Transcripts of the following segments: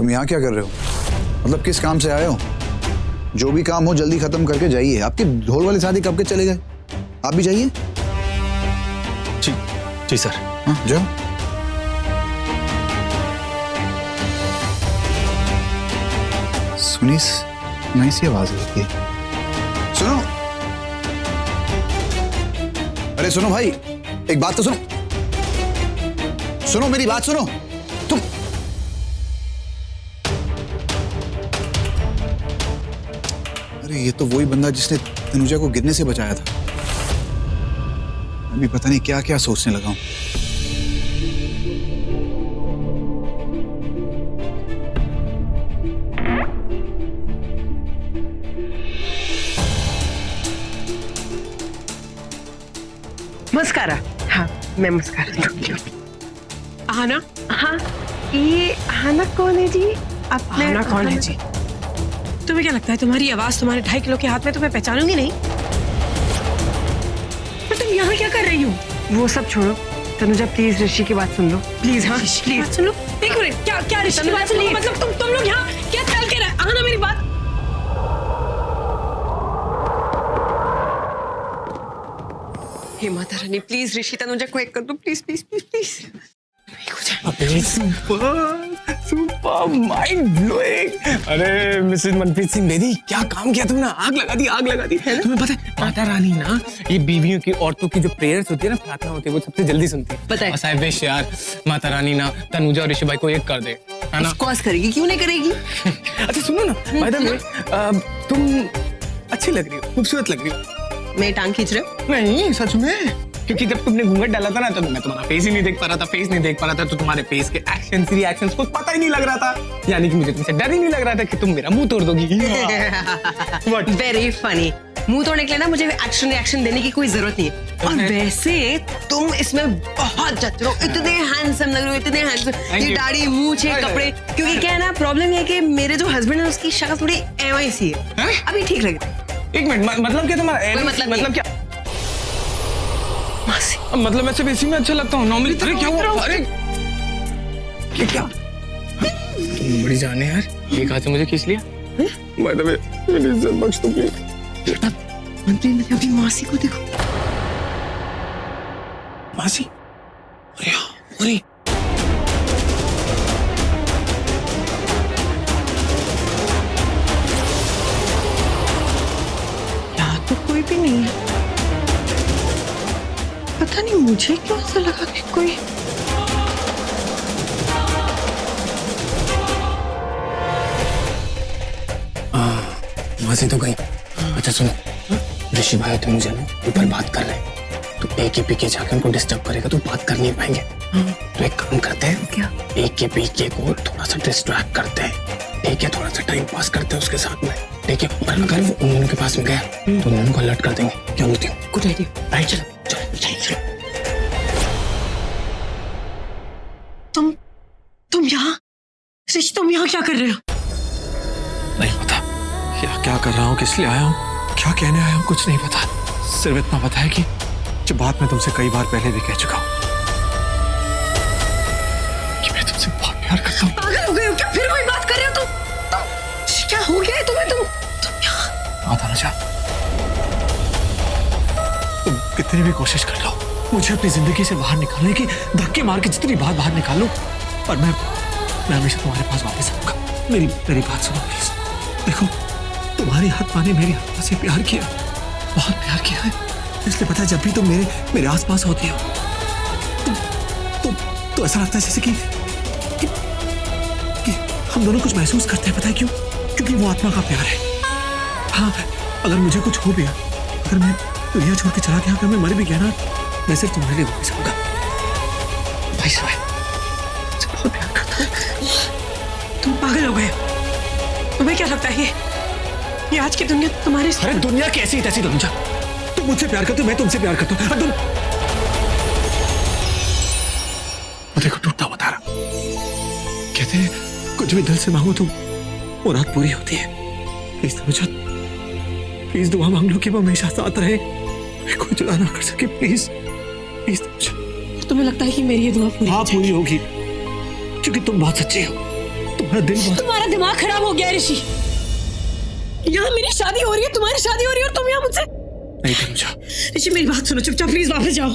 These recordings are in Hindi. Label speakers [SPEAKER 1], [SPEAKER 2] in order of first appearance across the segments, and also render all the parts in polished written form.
[SPEAKER 1] तुम यहाँ क्या कर रहे हो? मतलब किस काम से आए हो? जो भी काम हो जल्दी खत्म करके जाइए। आपकी ढोल वाली शादी कब के चले गए? आप भी जाइए।
[SPEAKER 2] जी जी सर।
[SPEAKER 1] हाँ जाओ। सुनी नहीं सी आवाज लगती है। सुनो, अरे सुनो भाई, एक बात तो सुनो। सुनो मेरी बात सुनो। तुम अरे ये तो वही बंदा जिसने तनुजा को गिरने से बचाया था। अभी पता नहीं क्या क्या सोचने लगा हूं।
[SPEAKER 3] मस्कारा। हाँ मैं मस्कारा।
[SPEAKER 4] आना?
[SPEAKER 3] हाँ ये आना कौन है जी? आपने
[SPEAKER 4] आना कौन है जी? तुम्हें क्या लगता है तुम्हारी आवाज तुम्हारे 2.5 किलो के हाथ में तुम्हें पहचानूंगी नहीं? पर तुम यहाँ क्या कर रही हो?
[SPEAKER 3] वो सब छोड़ो, तनुजा प्लीज ऋषि की बात सुन लो प्लीज। हाँ प्लीज
[SPEAKER 4] बात सुन लो। एक मिनट, क्या क्या ऋषि की बात सुन लो? मतलब तुम लोग यहाँ क्या चल के रहे? आना मेरी बात।
[SPEAKER 3] हे माता रानी प्लीज ऋषि तनुजा को एक कर दो प्लीज प्लीज प्लीज प्लीज।
[SPEAKER 2] अबे सुपर माइंड ब्लोइंग। अरे मिसेस मनप्रीत सिंह बेदी, क्या काम किया तुमने? आग लगा दी, आग लगा दी। तुम्हें पता है माता रानी ना ये बीवियों की, औरतों की जो प्रेयर्स होती है ना, प्रार्थना होती है, वो सबसे जल्दी सुनती है।
[SPEAKER 3] पता है।
[SPEAKER 2] बस आई विश यार माता रानी ना तनुजा और ऋषि भाई को एक कर दे, है ना?
[SPEAKER 3] ऑफ कोर्स करेगी, क्यों नहीं करेगी?
[SPEAKER 2] अच्छा सुनो ना, बाय द वे तुम अच्छी लग रही हो, खूबसूरत लग रही हो।
[SPEAKER 3] मैं टांग खींच रहे हो?
[SPEAKER 2] नहीं सच में, क्योंकि जब तुमने घूंघट डाला था ना तो मैं तुम्हारा फेस ही नहीं देख पा रहा था, फेस नहीं देख पा रहा था, तो तुम्हारे फेस के एक्शंस रिएक्शंस कुछ पता ही नहीं लग रहा था। यानी कि मुझे तुमसे डर ही नहीं लग रहा था कि तुम मेरा मुंह तोड़ दोगी।
[SPEAKER 3] Very funny. मुंह तोड़ने के लिए ना मुझे एक्शन रिएक्शन देने की कोई जरूरत नहीं है। और वैसे तुम इसमें बहुत जच रहे हो, इतने हैंडसम लग रहे हो, इतने हैंडसम। ये दाढ़ी, मूंछें, कपड़े, क्योंकि क्या है ना प्रॉब्लम ये कि मेरे जो हस्बैंड है उसकी शक्ल थोड़ी एवं सी है। अभी ठीक लग रही है।
[SPEAKER 2] एक मिनट, मतलब क्या तुम्हारा? मतलब क्या? मतलब मैं सिर्फ इसी में अच्छा लगता हूँ नॉर्मली? अरे क्या हुआ? अरे क्या तुम बड़ी जाने यार, ये कहा से मुझे किस लिया? बाय द वे मेरी इज्जत बख्श दो प्लीज।
[SPEAKER 3] मंत्री मैंने अभी मासी को देखो।
[SPEAKER 2] मासी? अरे अरे
[SPEAKER 3] यहाँ तो कोई भी नहीं है। पता नहीं मुझे क्यों ऐसा लगा कि कोई।
[SPEAKER 2] मासी तो गई। अच्छा सुनो, ऋषि भाई तो मुझे ना ऊपर बात कर रहे हैं, तो एके पीके जाकर उनको डिस्टर्ब करेगा तो बात कर नहीं पाएंगे। तो एक काम करते हैं,
[SPEAKER 3] क्या?
[SPEAKER 2] एके पीके को थोड़ा सा डिस्ट्रैक्ट करते हैं, ठीक है? थोड़ा सा टाइम पास करते हैं उसके साथ में, ठीक है? और अगर वो उन दोनों के पास में गया तो उन दोनों को अलर्ट कर देंगे। क्या बोलती हो?
[SPEAKER 3] Good idea.
[SPEAKER 2] राइट, चलो।
[SPEAKER 4] तुम यहाँ ऋषि, तुम यहाँ क्या कर रहे हो?
[SPEAKER 5] नहीं पता क्या कर रहा हूँ, किस लिए आया हूँ, क्या कहने आया हूँ, कुछ नहीं पता। सिर्फ इतना पता है कि जो बात मैं तुमसे कई बार पहले भी कह चुका हूँ कि मैं तुमसे बहुत प्यार करता हूँ।
[SPEAKER 4] पागल हो गए हो क्या? फिर वही बात कर रहे हो तुम? क्या हो गया है तुम्हें? तुम यहाँ
[SPEAKER 5] तनुजा, तुम कितनी भी कोशिश कर लो मुझे अपनी जिंदगी से बाहर निकालने की, धक्के मार के जितनी बार बाहर निकाल लो, पर मैं हमेशा तुम्हारे पास वापस आऊंगा। मेरी बात सुनो प्लीज। देखो, तुम्हारी आत्मा ने मेरी आत्मा से प्यार किया, बहुत प्यार किया है, इसलिए पता है जब भी तुम मेरे आसपास होती हो तो ऐसा लगता है जैसे कि हम दोनों कुछ महसूस करते हैं। पता है क्यों? क्योंकि वो आत्मा का प्यार है। हाँ, अगर मुझे कुछ हो गया, अगर मैं दुनिया छोड़ के चला गया, अगर मैं मर भी गया ना, मैं सिर्फ तुम्हारे लिए वापस आऊंगा। भाई साहब, बहुत प्यार करता हूँ।
[SPEAKER 4] तुम पागल हो गए? तुम्हें क्या लगता है ये आज की दुनिया तुम्हारी?
[SPEAKER 5] अरे दुनिया कैसी तैसी तनुजा, तुम मुझसे प्यार करते हो, मैं तुमसे प्यार करता हूँ। देखो टूटता हुआ तारा, कहते हैं कुछ भी दिल से मांगो तो वो रात पूरी होती है। प्लीज तनुजा, प्लीज दुआ मांग लो कि वो हमेशा साथ रहे, कोई जुदा ना कर सके। Please please Tanuja.
[SPEAKER 4] तुम्हें लगता है कि मेरी ये दुआ पूरी?
[SPEAKER 5] हाँ पूरी होगी, क्योंकि तुम बहुत सच्चे हो, तुम मेरा दिल बहुत
[SPEAKER 4] तुम्हारा दिमाग खराब हो गया है ऋषि। यहाँ मेरी शादी हो रही है, तुम्हारी शादी हो रही है और तुम यहाँ मुझसे।
[SPEAKER 5] नहीं तनुजा,
[SPEAKER 4] ऋषि मेरी बात सुनो, चुपचाप प्लीज वापस जाओ।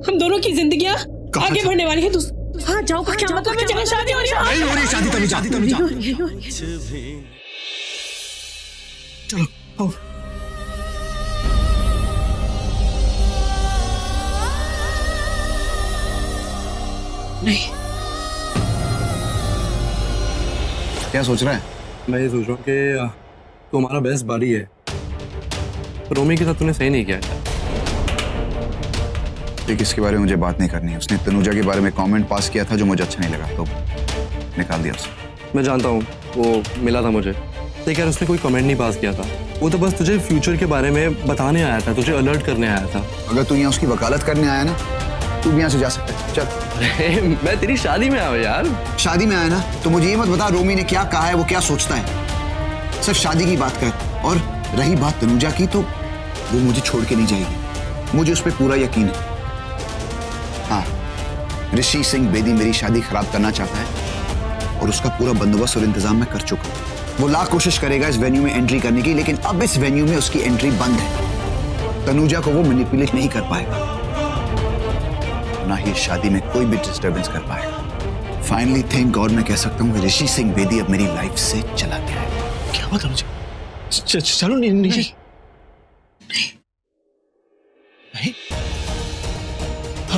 [SPEAKER 4] हम दोनों की जिंदगियाँ आगे बढ़ने वाली है। हाँ जाओ, क्या मतलब है जहाँ शादी हो रही है?
[SPEAKER 5] नहीं हो रही शादी तनुजा, तनुजा। चलो आओ।
[SPEAKER 4] नहीं,
[SPEAKER 1] क्या सोच रहा है?
[SPEAKER 6] मैं ये सोच रहा हूँ कि तुम्हारा बेस्ट बारी है, रोमी के साथ तूने सही नहीं किया है।
[SPEAKER 1] देख, इसके बारे में मुझे बात नहीं करनी है। उसने तनुजा के बारे में कमेंट पास किया था जो मुझे अच्छा नहीं लगा, तो निकाल दिया उसे।
[SPEAKER 6] मैं जानता हूँ, वो मिला था मुझे, लेकिन यार उसने कोई कमेंट नहीं पास किया था। वो तो बस तुझे फ्यूचर के बारे में बताने आया था, तुझे अलर्ट करने आया था।
[SPEAKER 1] अगर तू यहाँ उसकी वकालत करने आया ना, तू भी यहाँ से जा सकता है। चल।
[SPEAKER 6] अरे मैं तेरी शादी में आया यार।
[SPEAKER 1] शादी में आया ना, तो मुझे ये मत बता रोमी ने क्या कहा है, वो क्या सोचता है। सिर्फ शादी की बात कर। और रही बात तनुजा की, तो वो मुझे छोड़ के नहीं जाएगी, मुझे उस पर पूरा यकीन है। हाँ, ऋषि सिंह बेदी मेरी शादी खराब करना चाहता है और उसका पूरा बंदोबस्त और इंतजाम मैं कर चुका हूँ। वो लाख कोशिश करेगा इस वेन्यू में एंट्री करने की, लेकिन अब इस वेन्यू में उसकी एंट्री बंद है। तनुजा को वो मैनिपुलेट नहीं कर पाएगा, ना ही इस शादी में कोई भी डिस्टर्बेंस कर पाएगा। फाइनली थैंक गॉड मैं कह सकता हूँ कि ऋषि सिंह बेदी अब मेरी लाइफ से चला गया है।
[SPEAKER 5] क्या बात तनुजा? चलो नीचे। नहीं,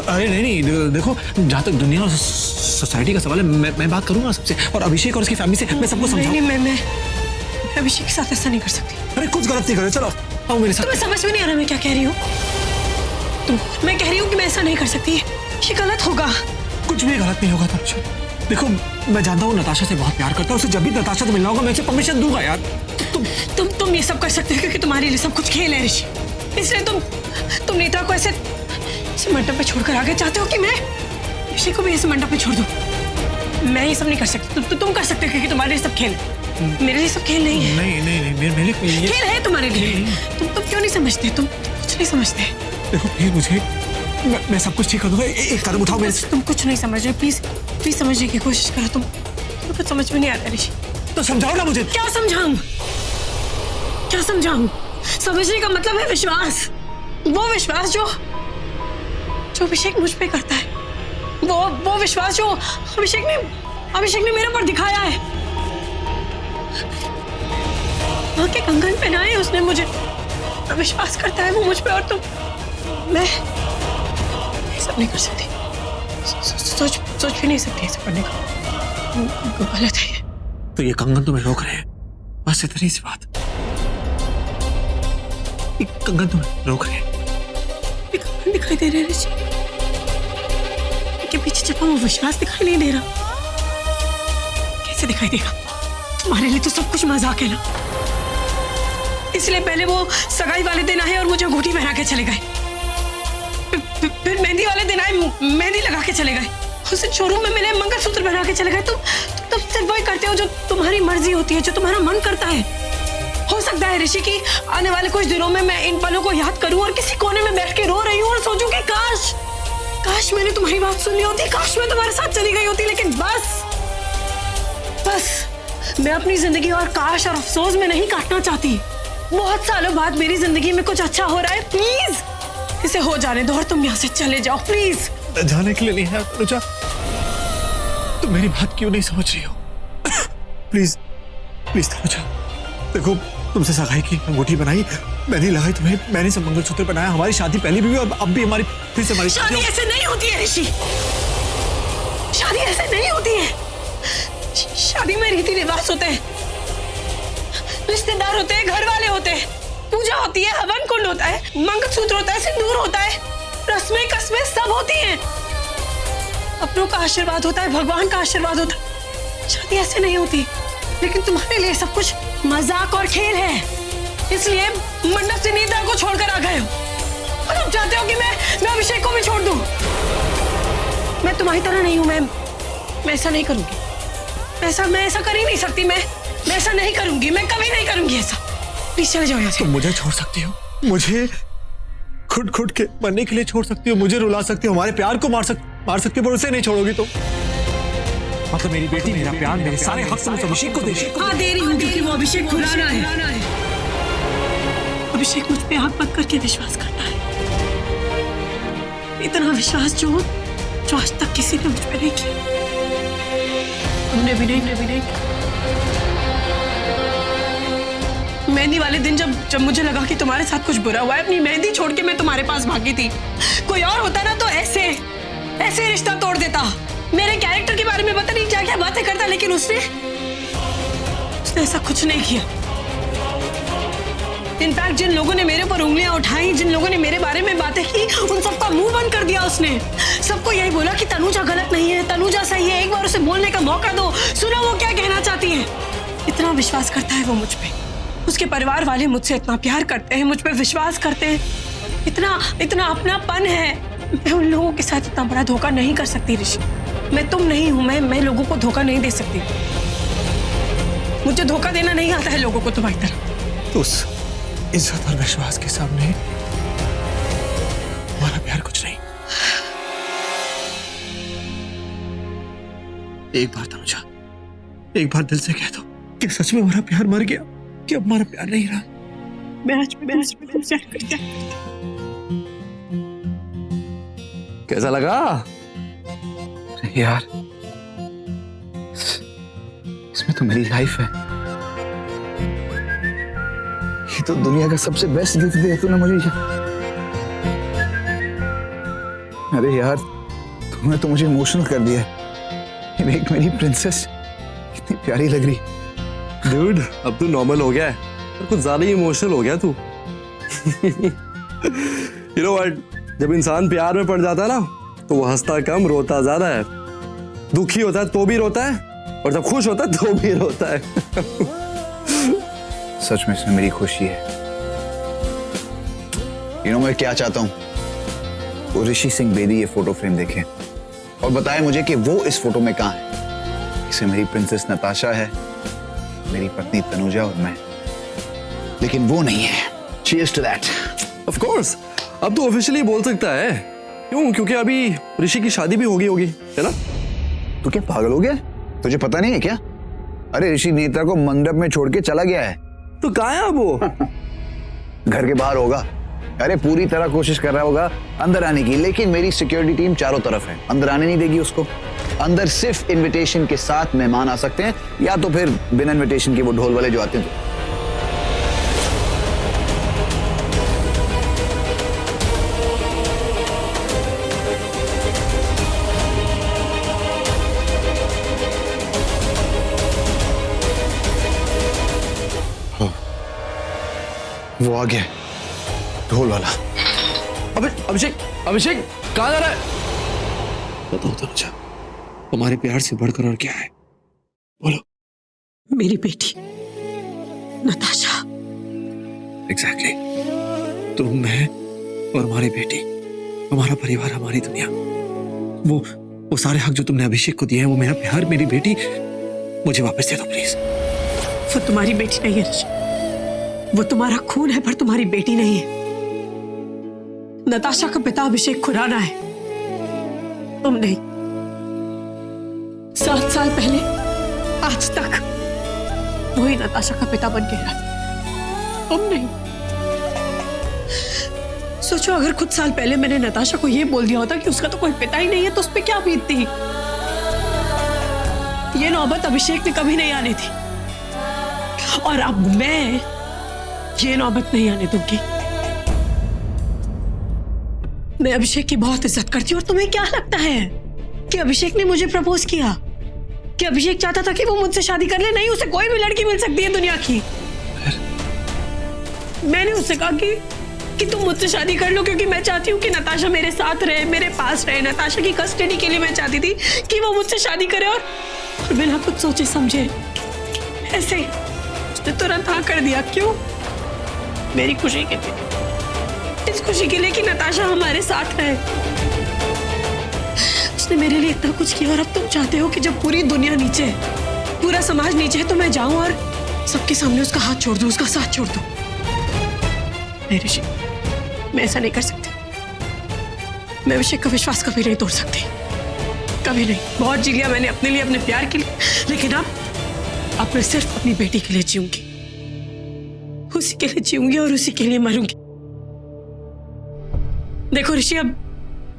[SPEAKER 5] अरे नहीं, देखो जहाँ तक दुनिया और सोसाइटी का सवाल है, मैं बात करूंगा सबसे, और अभिषेक और उसकी फैमिली से मैं सबको समझाऊंगा।
[SPEAKER 4] नहीं, मैं अभिषेक के साथ ऐसा नहीं कर सकती।
[SPEAKER 5] अरे कुछ गलत नहीं करे, चलो आओ मेरे साथ।
[SPEAKER 4] तुम्हें समझ में नहीं आ रहा मैं क्या कह रही हूँ? मैं कह रही हूँ कि मैं ऐसा नहीं कर सकती, ये गलत होगा।
[SPEAKER 5] कुछ भी गलत नहीं होगा तनुजा। देखो मैं जानता हूँ नताशा से बहुत प्यार करता हूँ, उसे जब भी नताशा से मिलना होगा मैं उसे परमिशन दूंगा यार।
[SPEAKER 4] तुम ये सब कर सकते हो क्योंकि तुम्हारे लिए सब कुछ खेल है ऋषि, इसलिए तुम नेत्रा को ऐसे मंडप पे छोड़कर आगे चाहते हो कि मैं ऋषि को भी ऐसे मंडप पे छोड़ दूं। मैं ये सब नहीं कर सकती, तुम कर सकते हो क्योंकि तुम्हारे लिए सब खेल है, मेरे लिए सब खेल नहीं है।
[SPEAKER 5] नहीं मेरे लिए
[SPEAKER 4] खेल है तुम्हारे लिए। तुम क्यों नहीं समझते? तुम कुछ नहीं समझते।
[SPEAKER 5] देखो प्लीज मुझे, मैं सब कुछ ठीक कर दूंगा। एक कदम उठाओ मेरे से।
[SPEAKER 4] तुम कुछ नहीं समझ रहे, प्लीज समझने की कोशिश करो। तुम कुछ समझ में नहीं आ रहा ऋषि।
[SPEAKER 5] तो समझाओ ना मुझे।
[SPEAKER 4] क्या समझाऊं? समझने का मतलब है विश्वास। वो विश्वास जो अभिषेक मुझ पे करता है, वो विश्वास जो अभिषेक ने मेरे पर दिखाया है। माँ के कंगन पहनाए उसने मुझे, विश्वास करता है वो मुझ पे, और मैं सब नहीं कर सकती। सोच भी नहीं सकती ऐसा करने का, गलत है।
[SPEAKER 5] तो ये कंगन तुम्हें रोक रहे हैं, बस इतनी सी बात। ये कंगन तुम्हें रोक रहे हैं।
[SPEAKER 4] ये कंगन दिखाई दे रहा है ऋषि, के पीछे छुपा वो विश्वास दिखाई नहीं दे रहा। कैसे दिखाई देगा? तुम्हारे लिए तो सब कुछ मजाक है ना, इसलिए पहले वो सगाई वाले दिन आए और मुझे अंगूठी पहना के चले गए, फिर मेहंदी वाले दिन आए, मेहंदी लगा के चले गए, उसे शोरूम में मिले मंगलसूत्र पहना के चले गए। तुम सिर्फ वही करते हो जो तुम्हारी मर्जी होती है, जो तुम्हारा मन करता है। हो सकता है ऋषि की आने वाले कुछ दिनों में मैं इन पलों को याद करूं और किसी कोने में बैठ के रो रही हूं और सोचूं कि काश मैंने तुम्हारी बात सुन ली होती, काश मैं तुम्हारे साथ चली गई होती, लेकिन बस मैं अपनी जिंदगी और काश और अफसोस में नहीं काटना चाहती। बहुत सालों बाद मेरी जिंदगी में कुछ अच्छा हो रहा है, प्लीज इसे हो जाने दो और तुम यहाँ से चले जाओ प्लीज।
[SPEAKER 5] जाने के लिए नहीं है तनुजा, तुम मेरी बात क्यों नहीं समझ रही हो? प्लीज तनुजा, देखो तुमसे सगाई की अंगूठी बनाई, मैंने लगाई तुम्हें, मैंने सब मंगलसूत्र बनाया, हमारी शादी पहले भी हुई और अब भी हमारी फिर से हमारी
[SPEAKER 4] शादी ऐसे नहीं होती है ऋषि, शादी ऐसे नहीं होती है। शादी में रीति रिवाज होते हैं, रिश्तेदार होते हैं, घर वाले होते हैं, पूजा होती है, हवन कुंड होता है, मंगलसूत्र होता है, सिंदूर होता है, रस्में कस्में सब होती हैं, अपनों का आशीर्वाद होता है, भगवान का आशीर्वाद होता है। शादी ऐसे नहीं होती, लेकिन तुम्हारे लिए सब कुछ मजाक और खेल है, इसलिए मंडप से नेत्रा को छोड़कर आ गए हो और अब चाहते हो कि मैं अभिषेक को भी छोड़ दूं। मैं तुम्हारी तरह नहीं हूं, मैं ऐसा नहीं करूंगी, मैं ऐसा कर ही नहीं सकती, मैं ऐसा नहीं करूंगी, मैं कभी नहीं करूंगी ऐसा। प्लीज चले जाओ यहाँ से।
[SPEAKER 5] तुम मुझे छोड़ सकती हो, मुझे खुद के मरने के लिए छोड़ सकती हो, मुझे रुला सकती हो, हमारे प्यार को मार सकती हो, पर उसे नहीं छोड़ोगी तुम। मतलब मेरी बेटी, मेरा प्यार, मेरे सारे हक तुम उस अभिषेक को दे रही हो।
[SPEAKER 4] हाँ दे रही हूँ, क्योंकि वो अभिषेक खुराना है। अभिषेक मुझ पे आंख बंद करके विश्वास करता है, इतना विश्वास जो आज तक किसी ने मुझ पे नहीं किया। तुमने भी नहीं। मेहंदी वाले दिन जब मुझे लगा कि तुम्हारे साथ कुछ बुरा हुआ है, अपनी मेहंदी छोड़ के मैं तुम्हारे पास भागी थी। कोई और होता ना तो ऐसे रिश्ता तोड़ देता। मेरे कैरेक्टर के बारे में पता नहीं क्या बातें करता, लेकिन उसने ऐसा कुछ नहीं किया। इनफैक्ट जिन लोगों ने मेरे ऊपर उंगलियां उठाई, जिन लोगों ने मेरे बारे में बातें की, उन सबका मुंह बंद कर दिया उसने। सबको यही बोला कि तनुजा गलत नहीं है, तनुजा सही है, एक बार उसे बोलने का मौका दो, सुनो वो क्या कहना चाहती है। इतना विश्वास करता है वो मुझ पे, उसके परिवार वाले मुझसे इतना प्यार करते हैं, मुझ पे विश्वास करते हैं, इतना अपनापन है। मैं उन लोगों के साथ इतना बड़ा धोखा नहीं कर सकती ऋषि। मैं तुम नहीं हूं, मैं लोगों को धोखा नहीं दे सकती। मुझे धोखा देना नहीं आता है लोगों को तुम्हारी तरह।
[SPEAKER 5] तो उस इज्जत और विश्वास के सामने हमारा प्यार कुछ नहीं। एक बार तनुजा, एक बार दिल से कह दो कि सच में हमारा प्यार मर गया, कि अब हमारा प्यार नहीं रहा।
[SPEAKER 4] मैं आज तुमसे करती हूं।
[SPEAKER 6] कैसा लगा
[SPEAKER 1] यार, इसमें तो मेरी लाइफ है। ये तो दुनिया का सबसे बेस्ट गिफ्ट दिया तूने मुझे। अरे यार, तूने तो मुझे इमोशनल कर दिया। एक मेरी प्रिंसेस इतनी प्यारी लग रही।
[SPEAKER 6] डूड, अब तू नॉर्मल हो गया है और कुछ ज्यादा ही इमोशनल हो गया तू। यू नो व्हाट, जब इंसान प्यार में पड़ जाता है ना, तो वो हंसता कम रोता ज्यादा है। दुखी होता है तो भी रोता है, और जब खुश होता है तो भी रोता है।
[SPEAKER 1] सच में इसमें मेरी खुशी है। मैं क्या चाहता हूं, वो ऋषि सिंह बेदी ये फोटो फ्रेम देखे और बताए मुझे कि वो इस फोटो में कहां है। इसे मेरी प्रिंसेस नताशा है, मेरी पत्नी तनुजा और मैं, लेकिन वो नहीं है। Cheers to that.
[SPEAKER 6] Of course, अब तो ऑफिशियली बोल सकता है। क्यों? क्योंकि अभी ऋषि की शादी भी होगी है ना?
[SPEAKER 1] तू क्या पागल हो गया? तुझे पता नहीं है क्या? अरे ऋषि नेत्रा को मंडप में छोड़ के चला गया है।
[SPEAKER 6] तो कहाँ है अब वो?
[SPEAKER 1] घर के बाहर होगा। अरे पूरी तरह कोशिश कर रहा होगा अंदर आने की, लेकिन मेरी सिक्योरिटी टीम चारों तरफ है, अंदर आने नहीं देगी उसको। अंदर सिर्फ इनविटेशन के साथ मेहमान आ सकते हैं, या तो फिर बिना इनविटेशन के वो ढोल वाले जो आते हैं। वो आ गया ढोल वाला।
[SPEAKER 6] अभिषेक कहाँ जा रहा है?
[SPEAKER 5] बताओ तनुजा, तुम्हारे प्यार से बढ़कर और क्या है? बोलो।
[SPEAKER 4] मेरी बेटी नताशा।
[SPEAKER 5] एग्जैक्टली। तुम, मैं और हमारी बेटी, हमारा परिवार, हमारी दुनिया, वो सारे हक जो तुमने अभिषेक को दिए हैं, वो मेरा प्यार, मेरी बेटी, मुझे वापस दे दो प्लीज।
[SPEAKER 4] वो तुम्हारी बेटी नहीं है ऋषि, वो तुम्हारा खून है पर तुम्हारी बेटी नहीं है। नताशा का पिता अभिषेक खुराना है, तुम नहीं। 7 साल पहले आज तक वही नताशा का पिता बन के रहा, तुम नहीं। सोचो, अगर कुछ साल पहले मैंने नताशा को यह बोल दिया होता कि उसका तो कोई पिता ही नहीं है, तो उस पर क्या बीतती। ये नौबत अभिषेक ने कभी नहीं आनी थी, और अब मैं ये नौबत नहीं आने दूंगी। मैं अभिषेक की बहुत इज्जत करती हूँ, और तुम्हें क्या लगता है कि अभिषेक ने मुझे प्रपोज किया, कि अभिषेक चाहता था कि वो मुझसे शादी कर ले? नहीं, उसे कोई भी लड़की मिल सकती है दुनिया की। मैंने उससे कहा कि तुम मुझसे शादी कर लो, क्योंकि मैं चाहती हूँ कि नताशा मेरे साथ रहे, मेरे पास रहे। नताशा की कस्टडी के लिए मैं चाहती थी कि वो मुझसे शादी करे, और बिना कुछ सोचे समझे ऐसे उसने तुरंत हाँ कर दिया। क्यों? मेरी खुशी के लिए, इस खुशी के लिए कि नताशा हमारे साथ रहे। उसने मेरे लिए इतना कुछ किया, और अब तुम चाहते हो कि जब पूरी दुनिया नीचे है, पूरा समाज नीचे है, तो मैं जाऊं और सबके सामने उसका हाथ छोड़ दूं, उसका साथ छोड़ दूं। नहीं ऋषि, मैं ऐसा नहीं कर सकती। मैं अभिषेक का विश्वास कभी नहीं तोड़ सकती। कभी नहीं। बहुत जी लिया मैंने अपने लिए, अपने प्यार के लिए, लेकिन अब मैं सिर्फ अपनी बेटी के लिए जीऊंगी, उसी के लिए जीऊंगी और उसी के लिए मरूंगी। देखो ऋषि, अब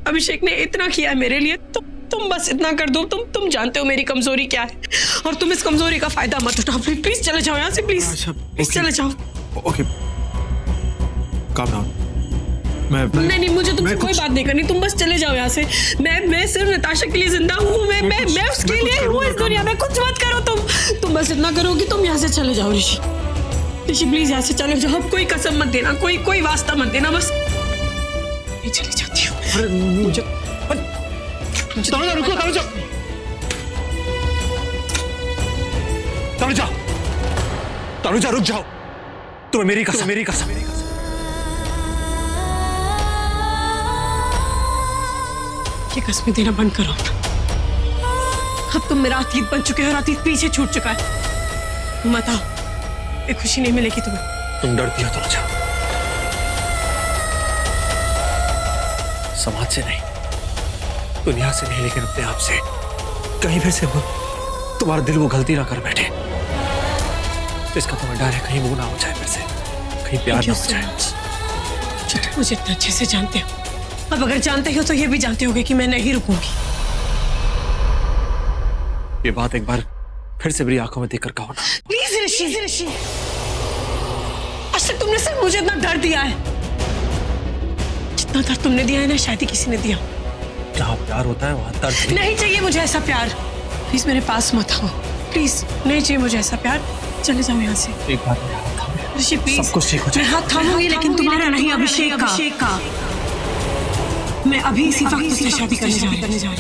[SPEAKER 4] अभिषेक ने इतना किया है मेरे लिए, तो तुम बस इतना कर दो। तुम जानते हो मेरी कमजोरी क्या है, और तुम इस कमजोरी का फायदा मत उठाओ। प्लीज चले जाओ यहाँ से, प्लीज प्लीज चले जाओ।
[SPEAKER 5] Okay, calm down.
[SPEAKER 4] नहीं, मुझे तुमसे कोई बात नहीं करनी, तुम बस चले जाओ यहाँ से। मैं सिर्फ नताशा के लिए जिंदा हूँ, मैं उसके लिए हूँ इस दुनिया में। कुछ मत करो तुम बस इतना करो कि तुम यहाँ से चले जाओ ऋषि। ऋषि प्लीज यहाँ से चले जाओ, कोई कसम मत देना, कोई वास्ता मत देना, बस मैं चली जाती हूँ।
[SPEAKER 5] मुझे तनुजा रुको, तनुजा रुक जाओ। तुम्हें मेरी कसम, मेरी कसम।
[SPEAKER 4] ये कसमें देना बंद करो। अब तुम मेरा अतीत बन चुके हो और अतीत पीछे छूट चुका है। मत आओ, ये खुशी नहीं मिलेगी तुम्हें।
[SPEAKER 5] तुम डरती हो तनुजा, समाज से नहीं, दुनिया से नहीं, लेकिन अपने आप से। कहीं पे से तुम्हारा दिल वो गलती ना कर बैठे, इसका तुम्हें डर है कहीं वो ना हो जाए, फिर से कहीं प्यार ना हो जाए।
[SPEAKER 4] जो तुम मुझे इतना अच्छे से जानते हो, अब अगर जानते हो तो ये भी जानते होगे कि मैं नहीं रुकूंगी।
[SPEAKER 5] ये बात एक बार फिर से मेरी आंखों में देखकर कहो ना।
[SPEAKER 4] प्लीज ऋषि, आज तक तुमने सिर्फ मुझे इतना डर दिया है। जितना डर तुमने दिया है ना, शायद ही किसी ने दिया।
[SPEAKER 5] जहाँ प्यार होता है वहाँ दर्द
[SPEAKER 4] नहीं चाहिए मुझे ऐसा प्यार। प्लीज मेरे पास मत आओ, प्लीज नहीं चाहिए मुझे ऐसा प्यार। चले जाओ यहाँ से।
[SPEAKER 5] एक बात मेरा हाथ थामे।
[SPEAKER 4] ऋषि प्लीज,
[SPEAKER 5] सब कुछ ठीक हो
[SPEAKER 4] मैं हाथ थामूंगी, लेकिन तुम्हारा नहीं, अभिषेक का। मैं अभी इसी वक्त उससे शादी करने जा रही हूँ।